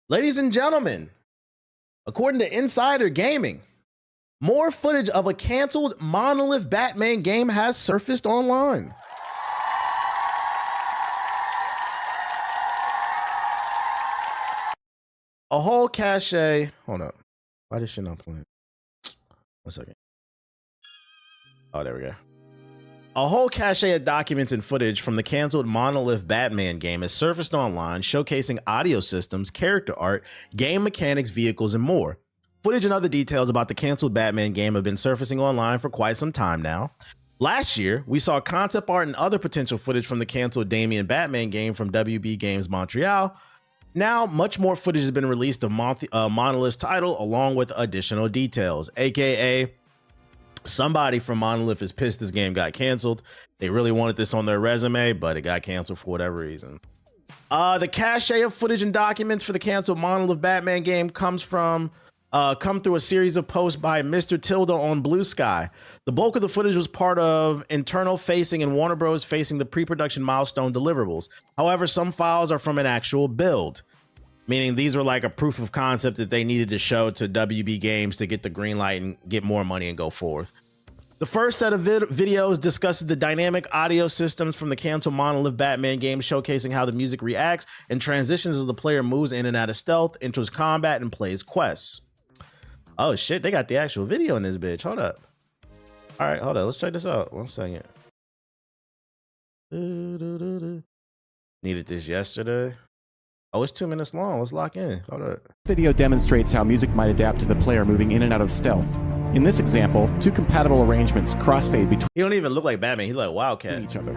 Ladies and gentlemen, according to Insider Gaming, more footage of a canceled Monolith Batman game has surfaced online. A whole cache. Hold up. Why this shit not playing? 1 second. Oh, there we go. A whole cache of documents and footage from the canceled Monolith Batman game has surfaced online, showcasing audio systems, character art, game mechanics, vehicles, and more. Footage and other details about the canceled Batman game have been surfacing online for quite some time now. Last year, we saw concept art and other potential footage from the canceled Damian Batman game from WB Games Montreal. Now, much more footage has been released of Monolith's title, along with additional details, aka somebody from Monolith is pissed this game got canceled. They really wanted this on their resume, but it got canceled for whatever reason. The cache of footage and documents for the canceled Monolith Batman game come through a series of posts by Mr. Tilda on Blue Sky. The bulk of the footage was part of internal facing and Warner Bros. Facing the pre-production milestone deliverables. However, some files are from an actual build, meaning these were like a proof of concept that they needed to show to WB Games to get the green light and get more money and go forth. The first set of videos discusses the dynamic audio systems from the canceled Monolith Batman game, showcasing how the music reacts and transitions as the player moves in and out of stealth, enters combat, and plays quests. Oh shit, they got the actual video in this bitch. Hold up. All right, hold up. Let's check this out. 1 second. Needed this yesterday. Oh, it's 2 minutes long. Let's lock in. Hold up. Video demonstrates how music might adapt to the player moving in and out of stealth. In this example, two compatible arrangements crossfade between. He don't even look like Batman. He like Wildcat. Each other.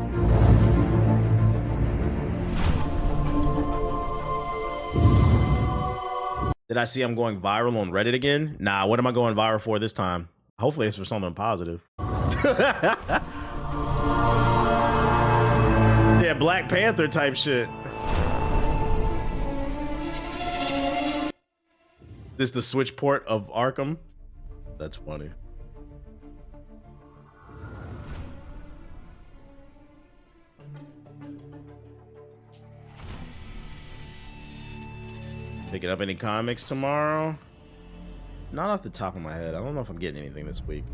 Did I see I'm going viral on Reddit again? Nah, what am I going viral for this time? Hopefully it's for something positive. Yeah, Black Panther type shit. This the Switch port of Arkham? That's funny. Picking up any comics tomorrow? Not off the top of my head. I don't know if I'm getting anything this week.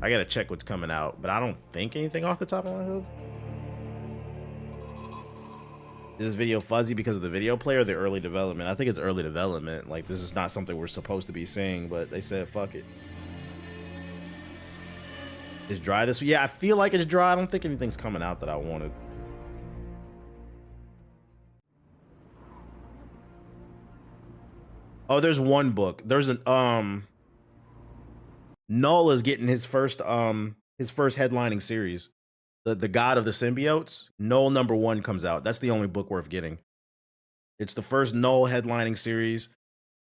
I gotta check what's coming out, but I don't think anything off the top of my head. Is this video fuzzy because of the video player or the early development? I think it's early development. Like, this is not something we're supposed to be seeing, but they said fuck it. It's dry this week. Yeah, I feel like it's dry. I don't think anything's coming out that I wanted. Oh, there's one book. There's an Null is getting his first headlining series. The God of the Symbiotes. Null #1 comes out. That's the only book worth getting. It's the first Null headlining series,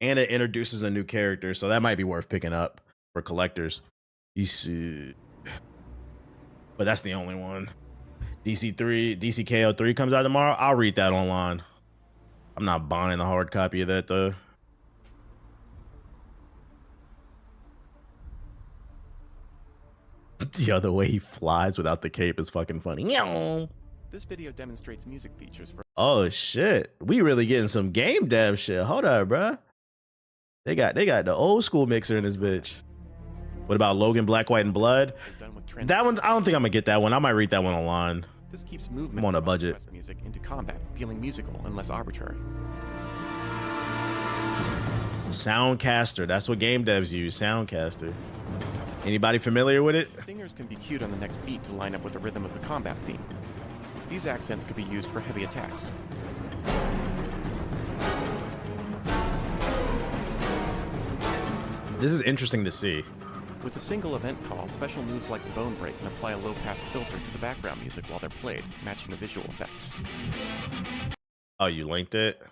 and it introduces a new character, so that might be worth picking up for collectors. You see, but that's the only one. DCKO3 comes out tomorrow. I'll read that online. I'm not buying the hard copy of that though. The other way he flies without the cape is fucking funny. This video demonstrates music features for. Oh shit, we really getting some game dev shit. Hold up, bruh. They got the old school mixer in this bitch. What about Logan Black, White, and Blood? That one, I don't think I'm gonna get that one. I might read that one online. This keeps movement. I'm on a budget. Music into combat, feeling musical and less arbitrary. Soundcaster. That's what game devs use. Soundcaster. Anybody familiar with it? Stingers can be cued on the next beat to line up with the rhythm of the combat theme. These accents could be used for heavy attacks. This is interesting to see. With a single event call, special moves like the Bone Break can apply a low-pass filter to the background music while they're played, matching the visual effects. Oh, you linked it? Let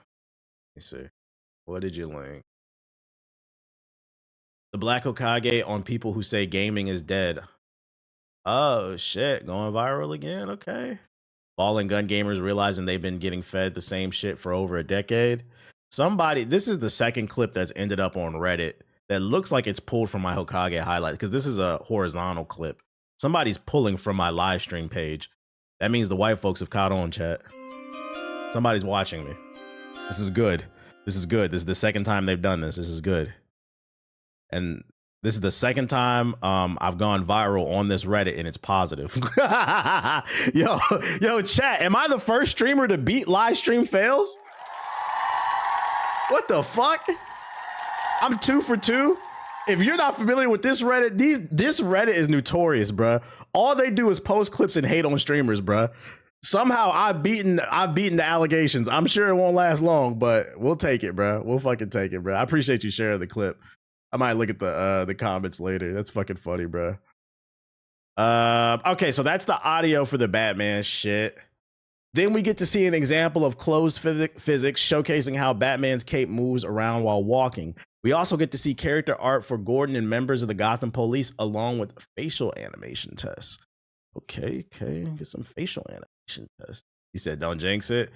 me see. What did you link? The Black Hokage on people who say gaming is dead. Oh shit, going viral again. Okay. Ball and gun gamers realizing they've been getting fed the same shit for over a decade. This is the second clip that's ended up on Reddit that looks like it's pulled from my Hokage highlights, because this is a horizontal clip. Somebody's pulling from my live stream page. That means the white folks have caught on, chat. Somebody's watching me. This is good. This is good. This is the second time they've done this. This is good. And this is the second time I've gone viral on this Reddit, and it's positive. yo, chat, am I the first streamer to beat live stream fails? What the fuck? I'm 2 for 2. If you're not familiar with this Reddit, this Reddit is notorious, bruh. All they do is post clips and hate on streamers, bruh. Somehow I've beaten the allegations. I'm sure it won't last long, but we'll take it, bruh. We'll fucking take it, bruh. I appreciate you sharing the clip. I might look at the comments later. That's fucking funny, bruh. Okay, so that's the audio for the Batman shit. Then we get to see an example of closed physics showcasing how Batman's cape moves around while walking. We also get to see character art for Gordon and members of the Gotham Police, along with facial animation tests. Okay, get some facial animation tests. He said, don't jinx it.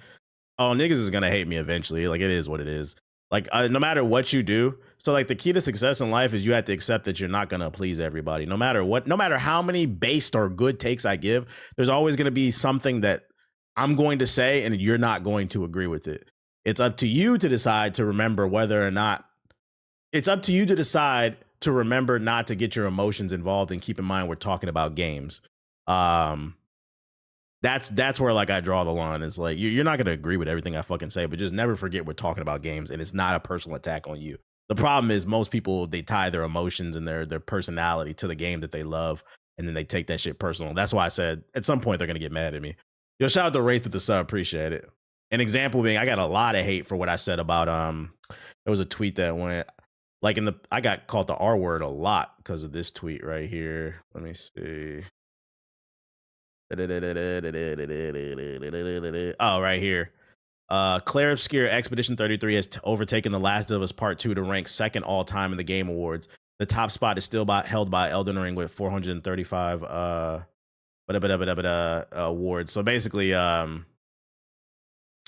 Oh, niggas is gonna hate me eventually. Like, it is what it is. Like, no matter what you do. So, like, the key to success in life is you have to accept that you're not gonna please everybody. No matter what, no matter how many based or good takes I give, there's always gonna be something that I'm going to say and you're not going to agree with it. It's up to you to decide to remember whether or not. It's up to you to decide to remember not to get your emotions involved, and keep in mind we're talking about games. That's where, like, I draw the line. It's like you're not gonna agree with everything I fucking say, but just never forget we're talking about games, and it's not a personal attack on you. The problem is most people, they tie their emotions and their personality to the game that they love, and then they take that shit personal. That's why I said at some point they're gonna get mad at me. Yo, shout out to Wraith to the sub, appreciate it. An example being, I got a lot of hate for what I said about there was a tweet that went like I got called the R word a lot because of this tweet right here. Let me see. Oh, right here. Claire Obscure Expedition 33 has overtaken The Last of Us Part 2 to rank second all time in the Game Awards. The top spot is still held by Elden Ring with 435 awards. So basically,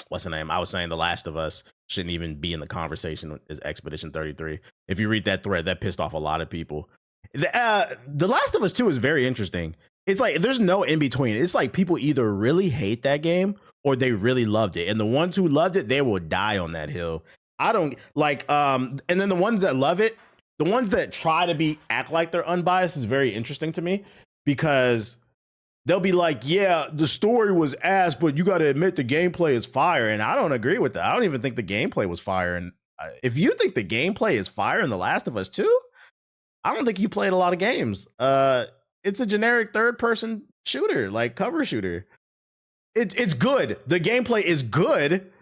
what's the name? I was saying The Last of Us shouldn't even be in the conversation as Expedition 33. If you read that thread, that pissed off a lot of people. The Last of Us 2 is very interesting. It's like there's no in between. It's like people either really hate that game or they really loved it. And the ones who loved it, they will die on that hill. I don't like and then the ones that love it, the ones that try to act like they're unbiased is very interesting to me, because they'll be like, yeah, the story was ass, but you got to admit the gameplay is fire. And I don't agree with that. I don't even think the gameplay was fire. And if you think the gameplay is fire in The Last of Us 2, I don't think you played a lot of games. It's a generic third-person shooter, like cover shooter. It's good. The gameplay is good,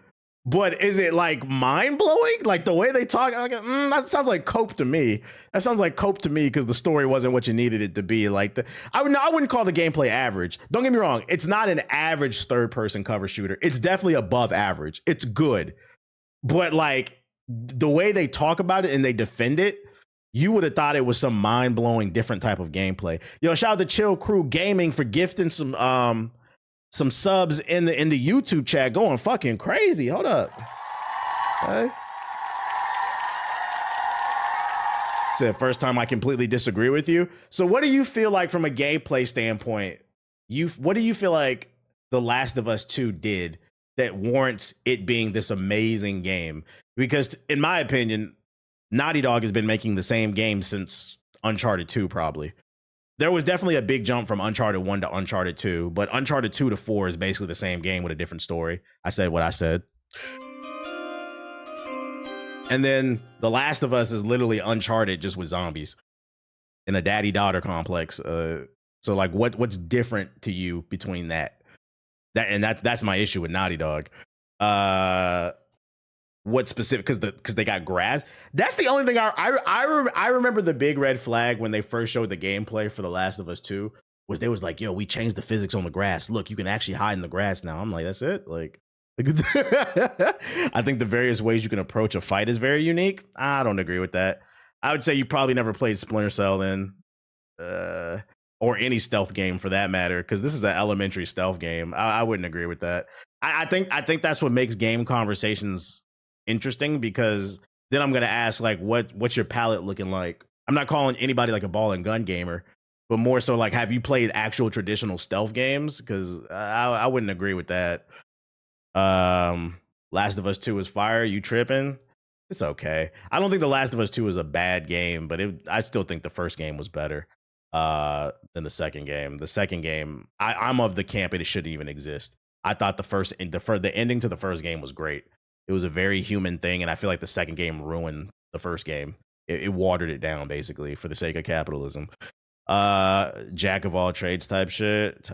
but is it like mind-blowing? Like the way they talk, that sounds like cope to me. That sounds like cope to me because the story wasn't what you needed it to be. Like I wouldn't call the gameplay average. Don't get me wrong. It's not an average third-person cover shooter. It's definitely above average. It's good. But like the way they talk about it and they defend it, you would have thought it was some mind-blowing different type of gameplay. Yo, shout out to Chill Crew Gaming for gifting some subs in the YouTube chat, going fucking crazy. Hold up. Okay. Said first time I completely disagree with you. So what do you feel like from a gameplay standpoint? What do you feel like The Last of Us 2 did that warrants it being this amazing game? Because in my opinion, Naughty Dog has been making the same game since Uncharted 2, probably. There was definitely a big jump from Uncharted 1 to Uncharted 2, but Uncharted 2 to 4 is basically the same game with a different story. I said what I said. And then The Last of Us is literally Uncharted just with zombies in a daddy-daughter complex. So like what's different to you between that? That's my issue with Naughty Dog. What specific, because they got grass. That's the only thing I remember. The big red flag when they first showed the gameplay for The Last of Us 2 was they was like, yo, we changed the physics on the grass. Look, you can actually hide in the grass now. I'm like, that's it? Like I think the various ways you can approach a fight is very unique. I don't agree with that. I would say you probably never played Splinter Cell then, or any stealth game for that matter, because this is an elementary stealth game. I wouldn't agree with that. I think that's what makes game conversations interesting, because then I'm gonna ask like, what's your palette looking like? I'm not calling anybody like a ball and gun gamer, but more so like, have you played actual traditional stealth games? Because I wouldn't agree with that. Last of Us 2 is fire. You tripping? It's okay. I don't think The Last of Us 2 is a bad game, but I still think the first game was better than the second game. The second game, I'm of the camp it shouldn't even exist. I thought the ending to the first game was great. It was a very human thing, and I feel like the second game ruined the first game. It watered it down basically for the sake of capitalism. Jack of all trades type shit.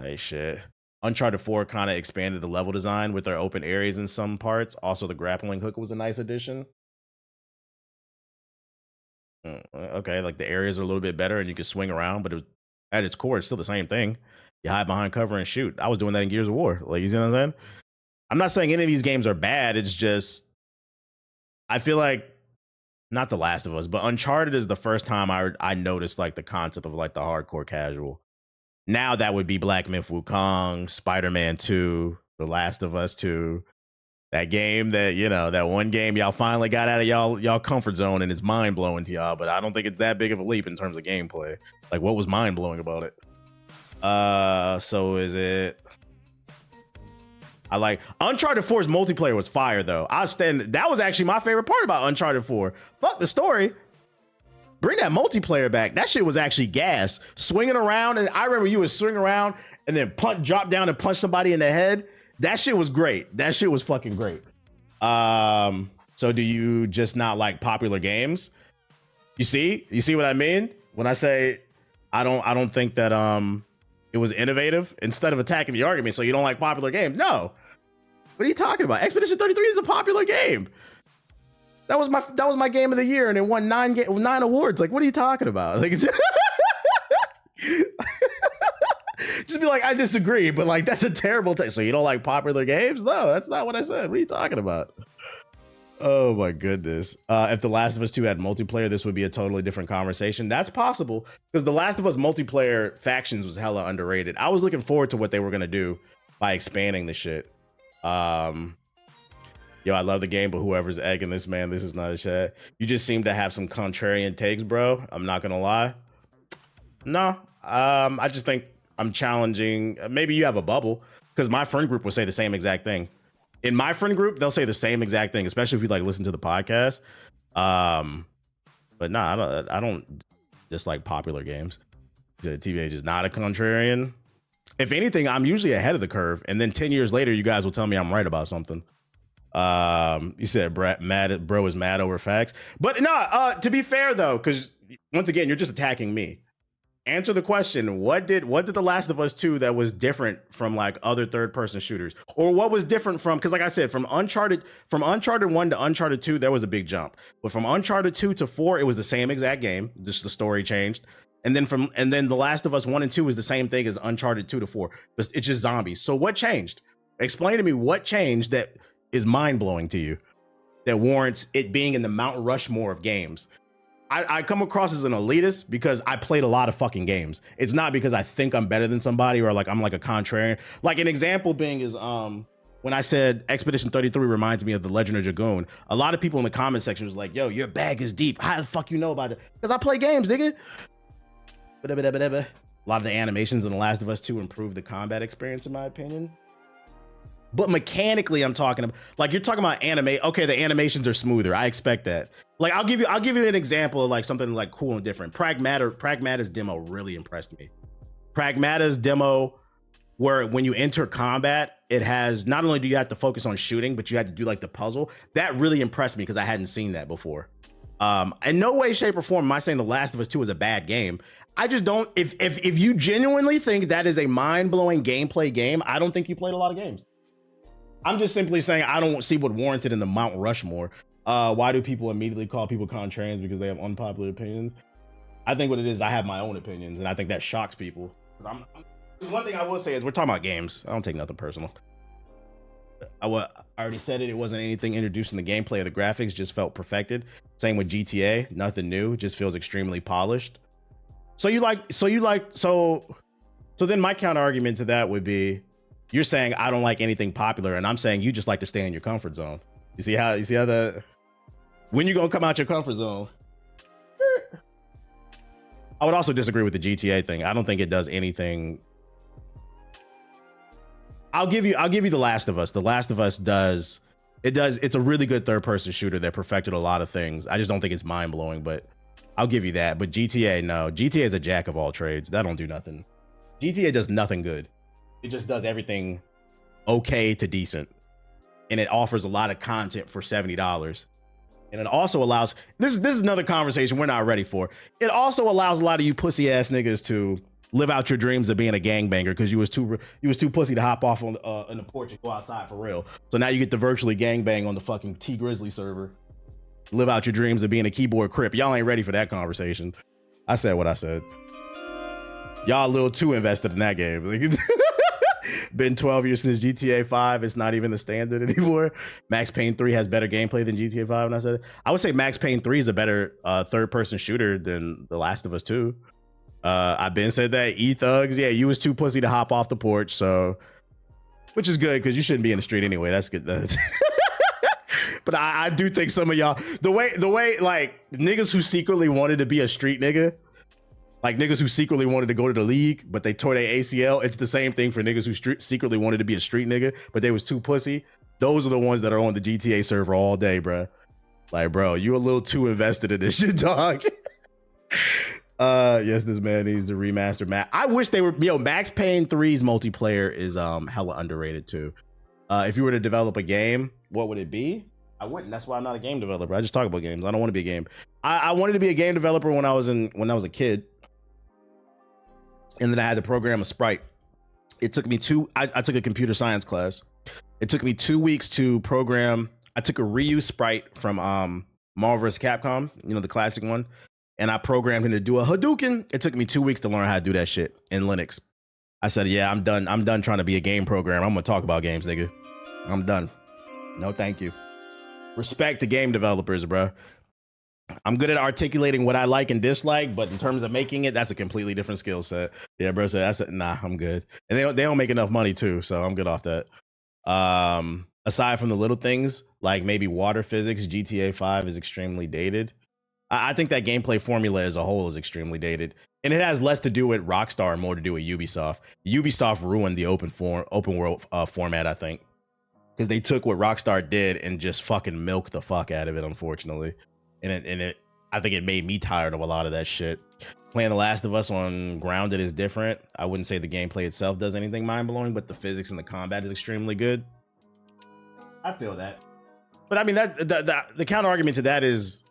Uncharted 4 kind of expanded the level design with their open areas in some parts. Also, the grappling hook was a nice addition. Okay, like the areas are a little bit better and you can swing around, but at its core, it's still the same thing. You hide behind cover and shoot. I was doing that in Gears of War. Like, you see what I'm saying? I'm not saying any of these games are bad. It's just, I feel like, not The Last of Us, but Uncharted is the first time I noticed like the concept of like the hardcore casual. Now that would be Black Myth Wukong, Spider-Man 2, The Last of Us 2. That game that, that one game y'all finally got out of y'all comfort zone and it's mind blowing to y'all, but I don't think it's that big of a leap in terms of gameplay. Like, what was mind blowing about it? So is it? I like Uncharted 4's multiplayer was fire though. That was actually my favorite part about Uncharted 4. Fuck the story. Bring that multiplayer back. That shit was actually gas. Swinging around, and I remember you would swing around and then drop down and punch somebody in the head. That shit was great. That shit was fucking great. So do you just not like popular games? You see what I mean? When I say I don't think that it was innovative, instead of attacking the argument, so you don't like popular games. No. What are you talking about? Expedition 33 is a popular game. That was my game of the year, and it won 9 awards. Like, what are you talking about? Like, just be like, I disagree, but like, that's a terrible take. So you don't like popular games? No, that's not what I said. What are you talking about? Oh my goodness. If The Last of Us 2 had multiplayer, this would be a totally different conversation. That's possible, because The Last of Us multiplayer factions was hella underrated. I was looking forward to what they were gonna do by expanding the shit. Yo, I love the game, but whoever's egging this, man, this is not a chat. You just seem to have some contrarian takes, bro. I'm not gonna lie. No, I just think I'm challenging. Maybe you have a bubble, because my friend group will say the same exact thing. In my friend group, they'll say the same exact thing, especially if you like listen to the podcast. But nah, I don't dislike popular games. TBH is not a contrarian. If anything, I'm usually ahead of the curve, and then 10 years later, you guys will tell me I'm right about something. You said bro is mad over facts, but no. To be fair though, because once again, you're just attacking me. Answer the question. What did The Last of Us 2 that was different from like other third-person shooters, or what was different from? Because like I said, from Uncharted 1 to Uncharted 2, there was a big jump. But from Uncharted 2 to 4, it was the same exact game. Just the story changed. And then The Last of Us 1 and 2 is the same thing as Uncharted 2 to 4. It's just zombies. So what changed? Explain to me what changed that is mind-blowing to you, that warrants it being in the Mount Rushmore of games. I come across as an elitist because I played a lot of fucking games. It's not because I think I'm better than somebody or like I'm like a contrarian. Like an example being is when I said Expedition 33 reminds me of The Legend of Dragoon, a lot of people in the comment section was like, yo, your bag is deep. How the fuck you know about it? Because I play games, nigga. A lot of the animations in The Last of Us 2 improved the combat experience, in my opinion. But mechanically, I'm talking about, like, you're talking about anime. Okay, the animations are smoother. I expect that. Like, I'll give you an example of like something like cool and different. Pragmata's demo really impressed me. Pragmata's demo, where when you enter combat, it has, not only do you have to focus on shooting, but you had to do like the puzzle. That really impressed me because I hadn't seen that before. In no way, shape, or form am I saying The Last of Us 2 is a bad game. I just don't. If you genuinely think that is a mind-blowing gameplay game, I don't think you played a lot of games. I'm just simply saying I don't see what warrants it in the Mount Rushmore. Why do people immediately call people contrarians because they have unpopular opinions? I think what it is, I have my own opinions, and I think that shocks people. One thing I will say is we're talking about games. I don't take nothing personal. I already said it. It wasn't anything introduced in the gameplay or the graphics. Just felt perfected. Same with GTA. Nothing new. Just feels extremely polished. So then my counter argument to that would be, you're saying I don't like anything popular, and I'm saying you just like to stay in your comfort zone. You see how that, when you gonna come out your comfort zone? I would also disagree with the GTA thing. I don't think it does anything. I'll give you The Last of Us. The Last of Us does It does. It's a really good third-person shooter that perfected a lot of things. I just don't think it's mind-blowing, but I'll give you that. But GTA, no. GTA is a jack of all trades. That don't do nothing. GTA does nothing good. It just does everything okay to decent. And it offers a lot of content for $70. And it also allows, this is another conversation we're not ready for. It also allows a lot of you pussy ass niggas to live out your dreams of being a gangbanger because you was too pussy to hop off on the porch and go outside for real. So now you get to virtually gangbang on the fucking T Grizzly server. Live out your dreams of being a keyboard crip. Y'all ain't ready for that conversation. I said what I said. Y'all a little too invested in that game. Been 12 years since GTA 5. It's not even the standard anymore. Max Payne 3 has better gameplay than GTA 5. And I said, I would say Max Payne 3 is a better third-person shooter than The Last of Us 2. I've been said that. E-Thugs, yeah, you was too pussy to hop off the porch, so which is good because you shouldn't be in the street anyway. That's good. But I do think some of y'all, the way like niggas who secretly wanted to be a street nigga, like niggas who secretly wanted to go to the league, but they tore their ACL. It's the same thing for niggas who secretly wanted to be a street nigga, but they was too pussy. Those are the ones that are on the GTA server all day, bro. Like, bro, you a little too invested in this shit, dog. Yes, this man needs to remaster Matt. I wish they were, Max Payne 3's multiplayer is hella underrated too. If you were to develop a game, what would it be? I wouldn't. That's why I'm not a game developer. I just talk about games. I don't want to be a game. I wanted to be a game developer when I was a kid. And then I had to program a sprite. It took me I took a computer science class. It took me 2 weeks to program. I took a reuse sprite from Marvel vs. Capcom, the classic one. And I programmed him to do a Hadouken. It took me 2 weeks to learn how to do that shit in Linux. I said, yeah, I'm done. I'm done trying to be a game programmer. I'm gonna talk about games, nigga. I'm done. No, thank you. Respect to game developers, bro. I'm good at articulating what I like and dislike, but in terms of making it, that's a completely different skill set. Yeah, bro. So nah, I'm good. And they don't make enough money too, so I'm good off that. Aside from the little things like maybe water physics, GTA 5 is extremely dated. I think that gameplay formula as a whole is extremely dated, and it has less to do with Rockstar and more to do with Ubisoft. Ubisoft ruined the open world format, I think, because they took what Rockstar did and just fucking milked the fuck out of it, unfortunately. And I think it made me tired of a lot of that shit. Playing The Last of Us on Grounded is different. I wouldn't say the gameplay itself does anything mind-blowing, but the physics and the combat is extremely good. I feel that. But I mean, the counter argument to that is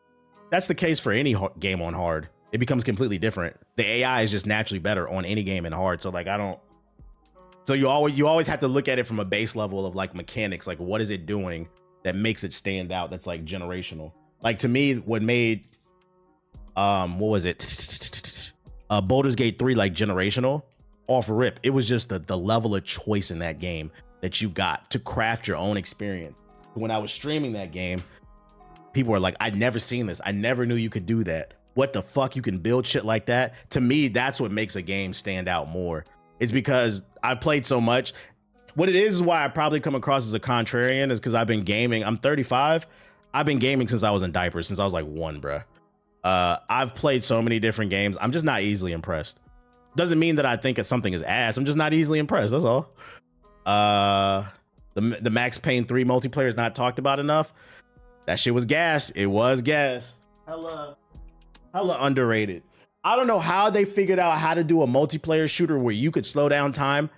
that's the case for any game on hard. It becomes completely different. The AI is just naturally better on any game in hard. So like, so you always have to look at it from a base level of like mechanics. Like, what is it doing that makes it stand out? That's like generational. Like, to me, what made, what was it? Baldur's Gate 3, like, generational, off rip. It was just the level of choice in that game that you got to craft your own experience. When I was streaming that game, people were like, I'd never seen this. I never knew you could do that. What the fuck? You can build shit like that? To me, that's what makes a game stand out more. It's because I've played so much. What it is why I probably come across as a contrarian is because I've been gaming. I'm 35. I've been gaming since I was in diapers, since I was like 1, bruh. I've played so many different games. I'm just not easily impressed. Doesn't mean that I think something is ass. I'm just not easily impressed. That's all. The Max Payne 3 multiplayer is not talked about enough. That shit was gas. It was gas. Hella underrated. I don't know how they figured out how to do a multiplayer shooter where you could slow down time,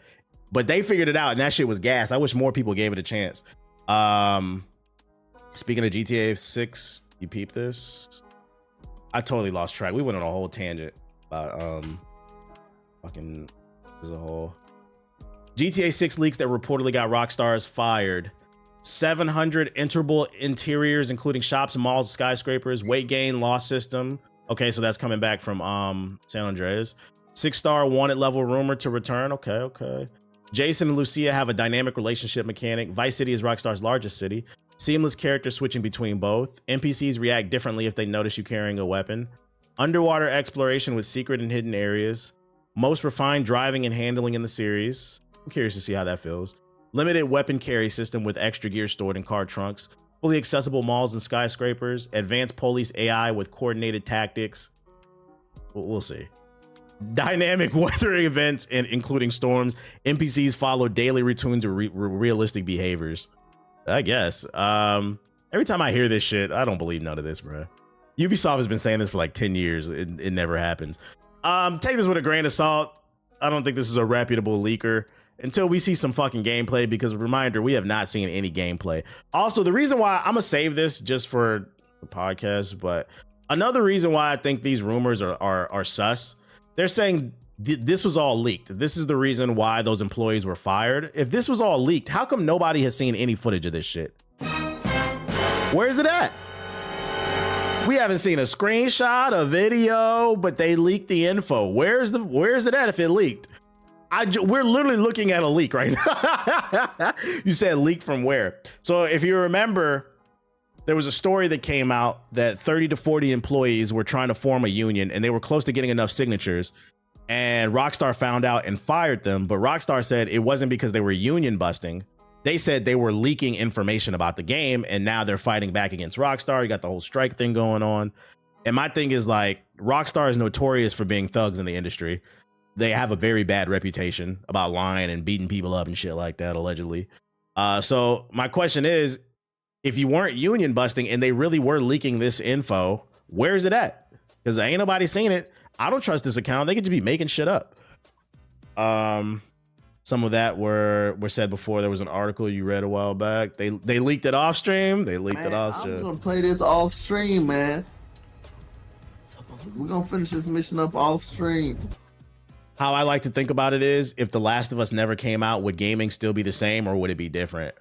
but they figured it out and that shit was gas. I wish more people gave it a chance. Speaking of GTA 6, you peep this? I totally lost track. We went on a whole tangent about fucking as a whole. GTA 6 leaks that reportedly got Rockstar's fired. 700 enterable interiors, including shops, malls, skyscrapers, weight gain, loss system. Okay, so that's coming back from San Andreas. 6-star wanted level rumor to return. Okay. Jason and Lucia have a dynamic relationship mechanic. Vice City is Rockstar's largest city. Seamless character switching between both. NPCs react differently if they notice you carrying a weapon. Underwater exploration with secret and hidden areas. Most refined driving and handling in the series. I'm curious to see how that feels. Limited weapon carry system with extra gear stored in car trunks. Fully accessible malls and skyscrapers. Advanced police AI with coordinated tactics. We'll see. Dynamic weather events, including storms. NPCs follow daily routines of realistic behaviors. I guess. Every time I hear this shit, I don't believe none of this, bro. Ubisoft has been saying this for like 10 years. It never happens. Take this with a grain of salt. I don't think this is a reputable leaker until we see some fucking gameplay, because reminder, we have not seen any gameplay. Also, the reason why I'm gonna save this just for the podcast, but another reason why I think these rumors are sus. They're saying this was all leaked. This is the reason why those employees were fired. If this was all leaked, how come nobody has seen any footage of this shit? Where's it at? We haven't seen a screenshot, a video, but they leaked the info. Where's it at if it leaked? We're literally looking at a leak right now. You said leak from where? So if you remember, there was a story that came out that 30 to 40 employees were trying to form a union and they were close to getting enough signatures. And Rockstar found out and fired them. But Rockstar said it wasn't because they were union busting. They said they were leaking information about the game, and now they're fighting back against Rockstar. You got the whole strike thing going on. And my thing is, like, Rockstar is notorious for being thugs in the industry. They have a very bad reputation about lying and beating people up and shit like that, allegedly. So my question is, if you weren't union busting and they really were leaking this info, where's it at? Because ain't nobody seen it. I don't trust this account. They could just be making shit up. Some of that were said before. There was an article you read a while back. They leaked it off stream. They leaked it off stream. I'm gonna play this off stream, man. We're gonna finish this mission up off stream. How I like to think about it is, if The Last of Us never came out, would gaming still be the same or would it be different?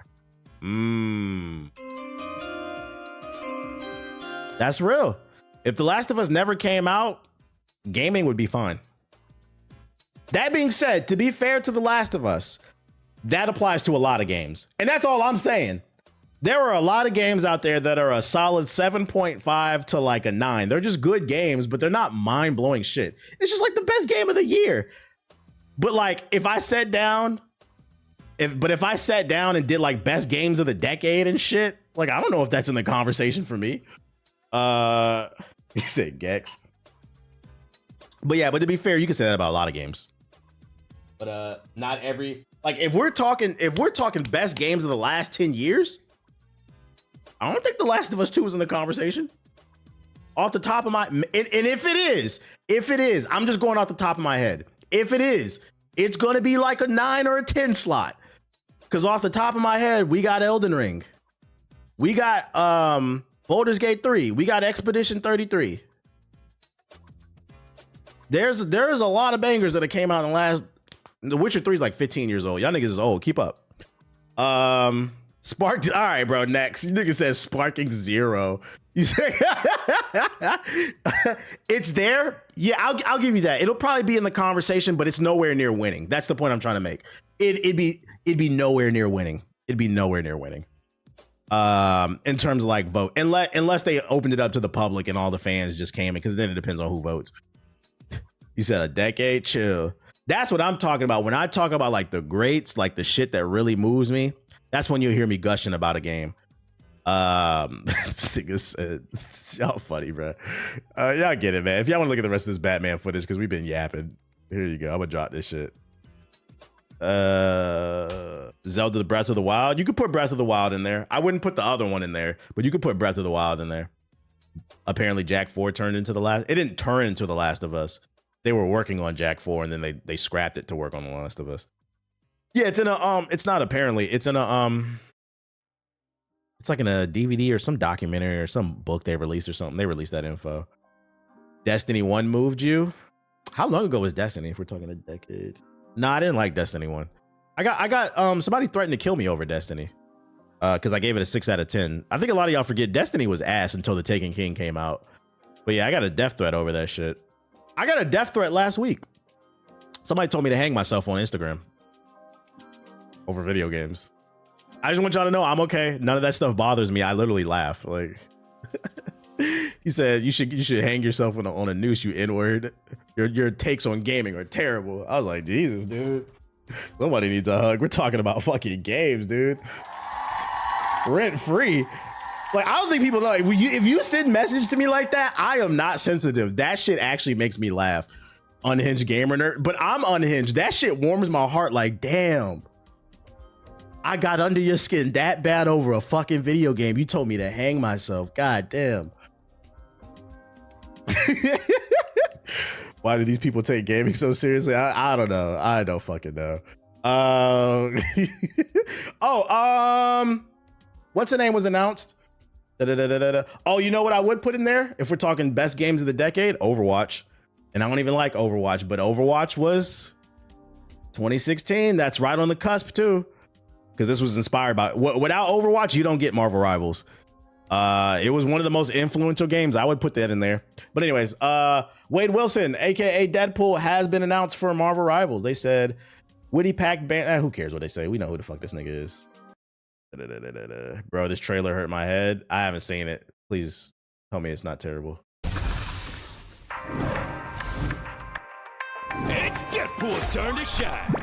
That's real. If The Last of Us never came out, gaming would be fine. That being said, to be fair to The Last of Us, that applies to a lot of games. And that's all I'm saying. There are a lot of games out there that are a solid 7.5 to like a 9. They're just good games, but they're not mind-blowing shit. It's just like the best game of the year. But like, if I sat down and did like best games of the decade and shit, like, I don't know if that's in the conversation for me. He said Gex. But yeah, but to be fair, you can say that about a lot of games. But not every, like, if we're talking best games of the last 10 years, I don't think The Last of Us 2 is in the conversation. Off the top of my, and if it is, I'm just going off the top of my head. If it is, it's gonna be like a 9 or a 10 slot. Cause off the top of my head, we got Elden Ring. We got Baldur's Gate 3. We got Expedition 33. There's a lot of bangers that have came out in the last. The Witcher 3 is like 15 years old. Y'all niggas is old. Keep up. Spark. All right, bro. Next, you nigga says Sparking 0. You say it's there. Yeah, I'll give you that. It'll probably be in the conversation, but it's nowhere near winning. That's the point I'm trying to make. It'd be nowhere near winning. It'd be nowhere near winning. In terms of like vote, unless they opened it up to the public and all the fans just came in, because then it depends on who votes. You said a decade? Chill. That's what I'm talking about. When I talk about like the greats, like the shit that really moves me, that's when you'll hear me gushing about a game. Y'all funny, bro. Y'all get it, man. If y'all want to look at the rest of this Batman footage, because we've been yapping. Here you go. I'm gonna drop this shit. Zelda Breath of the Wild. You could put Breath of the Wild in there. I wouldn't put the other one in there, but you could put Breath of the Wild in there. Apparently Jak 4 turned into the last. It didn't turn into The Last of Us. They were working on Jak 4 and then they scrapped it to work on The Last of Us. Yeah, it's in a it's not apparently. It's in a it's like in a DVD or some documentary or some book they released or something. They released that info. Destiny 1 moved you? How long ago was Destiny if we're talking a decade? No, I didn't like Destiny 1. I got somebody threatened to kill me over Destiny. Because I gave it a 6 out of 10. I think a lot of y'all forget Destiny was ass until The Taken King came out. But yeah, I got a death threat over that shit. I got a death threat last week. Somebody told me to hang myself on Instagram over video games. I just want y'all to know I'm okay. None of that stuff bothers me. I literally laugh. Like he said, you should hang yourself on a noose, you N-word. Your takes on gaming are terrible. I was like, Jesus, dude. Somebody needs a hug. We're talking about fucking games, dude. Rent free. Like, I don't think people know. If you send message to me like that, I am not sensitive. That shit actually makes me laugh. Unhinged gamer nerd. But I'm unhinged. That shit warms my heart. Like, damn. I got under your skin that bad over a fucking video game. You told me to hang myself. God damn. Why do these people take gaming so seriously? I don't know. I don't fucking know. What's the name was announced? Oh, you know what I would put in there? If we're talking best games of the decade, Overwatch. And I don't even like Overwatch, but Overwatch was 2016. That's right on the cusp too. Because this was inspired by, without Overwatch, you don't get Marvel Rivals. It was one of the most influential games. I would put that in there. But anyways, Wade Wilson, aka Deadpool, has been announced for Marvel Rivals. They said Witty Pack Band. Who cares what they say? We know who the fuck this nigga is. Bro, this trailer hurt my head. I haven't seen it. Please tell me it's not terrible. It's Deadpool's turn to shine.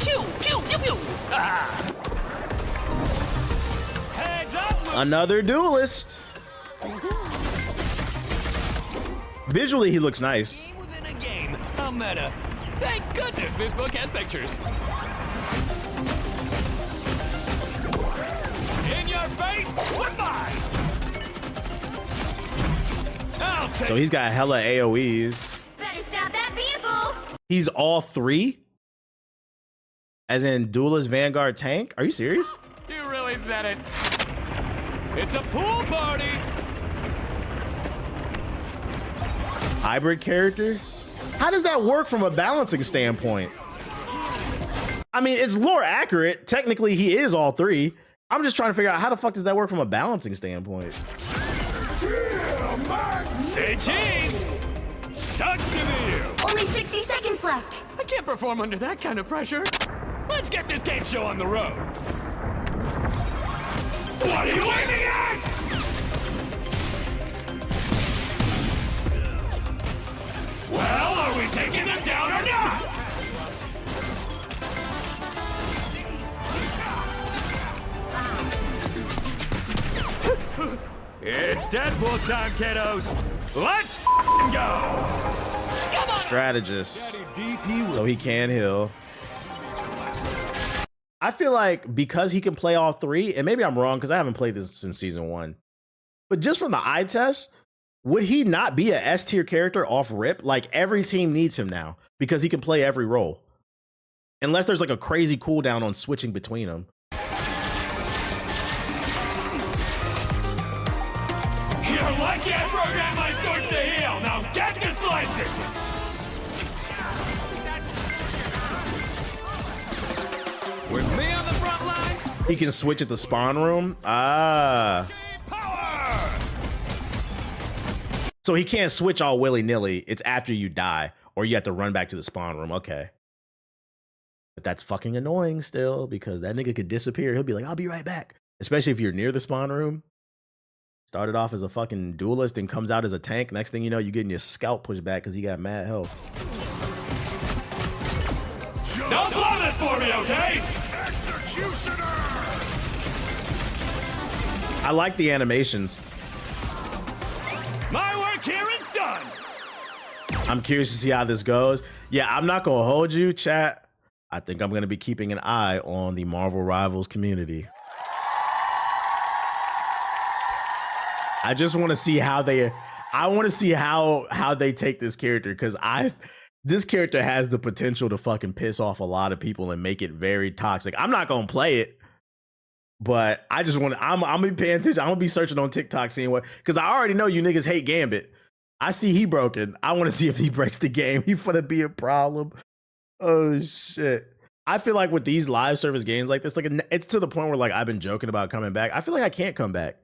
Pew, pew, pew, pew. Ah. Heads up. Another duelist. Visually, he looks nice. Game within a game. A meta. Thank goodness this book has pictures. In your face, goodbye. So he's got hella AoEs. Better stop that vehicle. He's all three? As in Duelist, Vanguard, Tank? Are you serious? You really said it. It's a pool party. Hybrid character? How does that work from a balancing standpoint? I mean, it's lore accurate. Technically, he is all three. I'm just trying to figure out how the fuck does that work from a balancing standpoint? Say cheese. Sucks to be you. Only 60 seconds left. I can't perform under that kind of pressure. Let's get this game show on the road. What are you aiming at? Well, are we taking them down or not? It's Deadpool time, kiddos. Let's go. Come on. Strategist. So he can heal. I feel like because he can play all three, and maybe I'm wrong because I haven't played this since season 1, but just from the eye test, would he not be a S tier character off rip? Like every team needs him now because he can play every role. Unless there's like a crazy cooldown on switching between them. You're lucky I programmed my swords to heal. Now get to slicing. With me on the front lines. He can switch at the spawn room. Ah. Power. So he can't switch all willy-nilly. It's after you die or you have to run back to the spawn room. Okay. But that's fucking annoying still because that nigga could disappear. He'll be like, I'll be right back. Especially if you're near the spawn room. Started off as a fucking duelist and comes out as a tank. Next thing you know, you're getting your scalp pushed back because he got mad health. Don't blow this for me, okay? Executioner! I like the animations. My work here is done. I'm curious to see how this goes. Yeah, I'm not going to hold you, chat. I think I'm going to be keeping an eye on the Marvel Rivals community. I just want to see how they take this character because this character has the potential to fucking piss off a lot of people and make it very toxic. I'm not going to play it, but I just want to, I'm going to be paying attention. I'm going to be searching on TikTok seeing what, because I already know you niggas hate Gambit. I see he broken. I want to see if he breaks the game. He finna be a problem. Oh shit. I feel like with these live service games like this, like it's to the point where like I've been joking about coming back. I feel like I can't come back.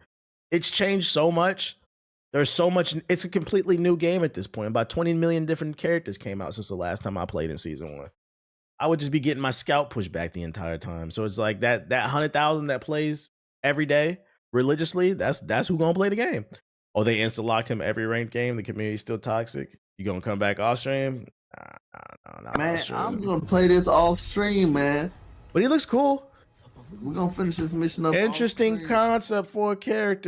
It's changed so much. There's so much. It's a completely new game at this point. About 20 million different characters came out since the last time I played in season 1. I would just be getting my scalp pushed back the entire time. So it's like that 100,000 that plays every day religiously. That's who gonna play the game. Oh, they insta locked him every ranked game. The community's still toxic. You gonna come back off stream? Nah, Man, I'm gonna play this off stream, man. But he looks cool. We're gonna finish this mission up. Interesting concept for a character.